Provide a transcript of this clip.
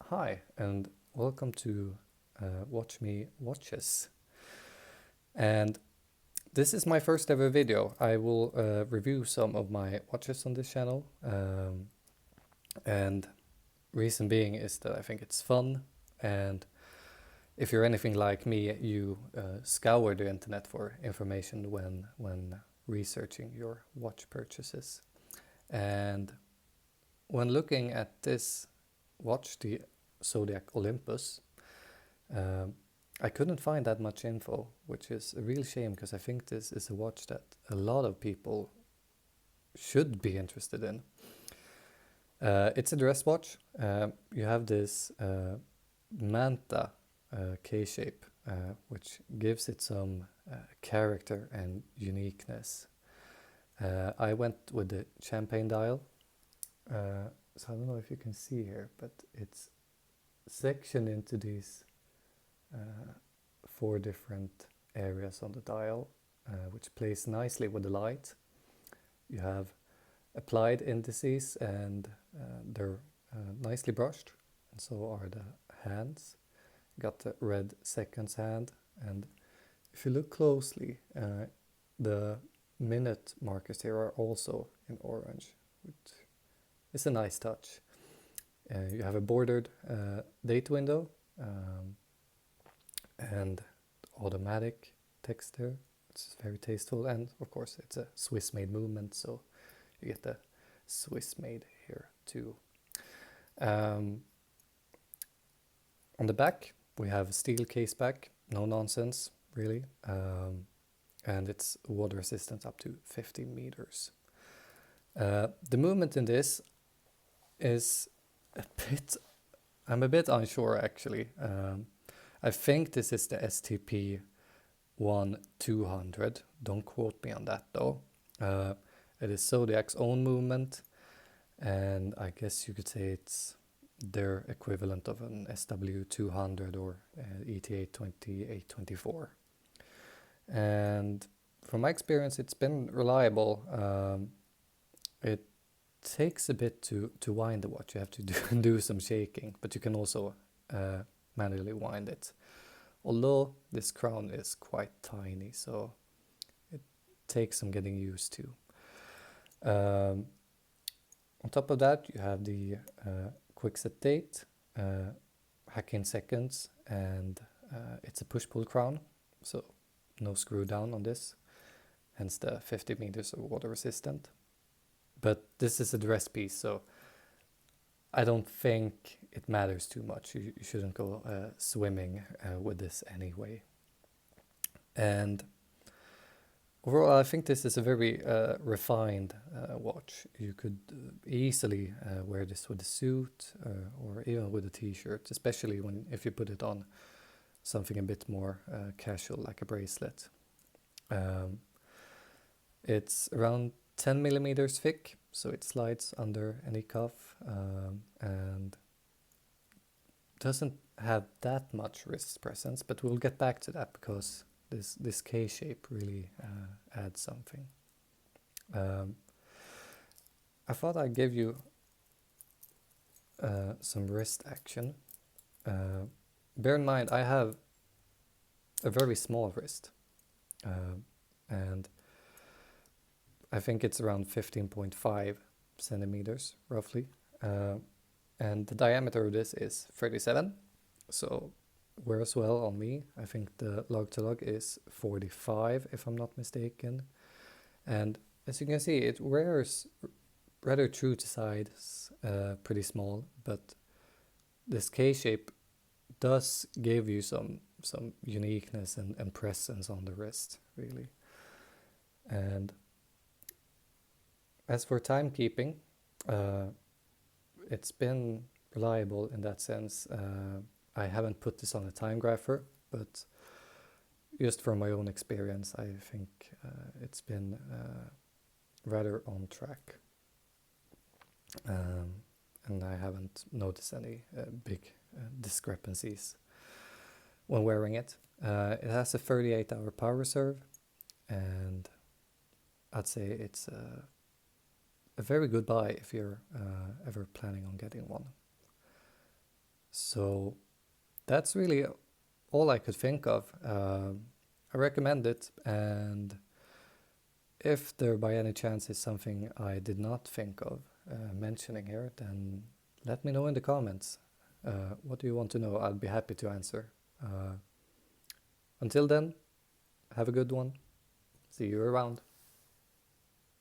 Hi, and welcome to Watch Me Watches. And this is my first ever video. I will review some of my watches on this channel. And reason being is that I think it's fun. And if you're anything like me, you scour the internet for information when researching your watch purchases. And when looking at this watch, the Zodiac Olympos, I couldn't find that much info, which is a real shame because I think this is a watch that a lot of people should be interested in. It's a dress watch. You have this manta K-shape, which gives it some character and uniqueness. I went with the champagne dial. So I don't know if you can see here, but it's sectioned into these 4 different areas on the dial, which plays nicely with the light. You have applied indices and they're nicely brushed, and so are the hands. You got the red seconds hand, and if you look closely, the minute markers here are also in orange, which is a nice touch. You have a bordered date window and automatic text there. It's very tasteful, and of course it's a Swiss made movement, so you get the Swiss made here too. On the back we have a steel case back, no nonsense really, and it's water resistant up to 50 meters. The movement in this is I'm a bit unsure actually. I think this is the STP 1200. Don't quote me on that though. It is Zodiac's own movement, and I guess you could say it's their equivalent of an SW200 or ETA 2824. And from my experience, it's been reliable. It takes a bit to wind the watch. You have to do some shaking, but you can also manually wind it. Although this crown is quite tiny, so it takes some getting used to. On top of that, you have the quick set date, hack in seconds, and it's a push-pull crown, so no screw down on this, hence the 50 meters of water resistant. But this is a dress piece, so I don't think it matters too much. You shouldn't go swimming with this anyway. And overall, I think this is a very refined watch. You could easily wear this with a suit or even with a t-shirt, especially if you put it on something a bit more casual, like a bracelet. It's around 10 millimeters thick, so it slides under any cuff and doesn't have that much wrist presence, but we'll get back to that because this K-shape really adds something. I thought I'd give you some wrist action. Bear in mind, I have a very small wrist, and I think it's around 15.5 centimeters roughly, and the diameter of this is 37, so wears well on me. I think the lug to lug is 45 if I'm not mistaken, and as you can see, it wears rather true to size, pretty small, but this K-shape does give you some uniqueness and presence on the wrist really. And as for timekeeping, it's been reliable in that sense. I haven't put this on a time grapher, but just from my own experience, I think it's been rather on track. And I haven't noticed any big discrepancies when wearing it. It has a 38-hour power reserve, and I'd say it's a very good buy if you're ever planning on getting one. So that's really all I could think of. I recommend it, and if there by any chance is something I did not think of mentioning here, then let me know in the comments. What do you want to know? I'll be happy to answer. Until then, have a good one. See you around.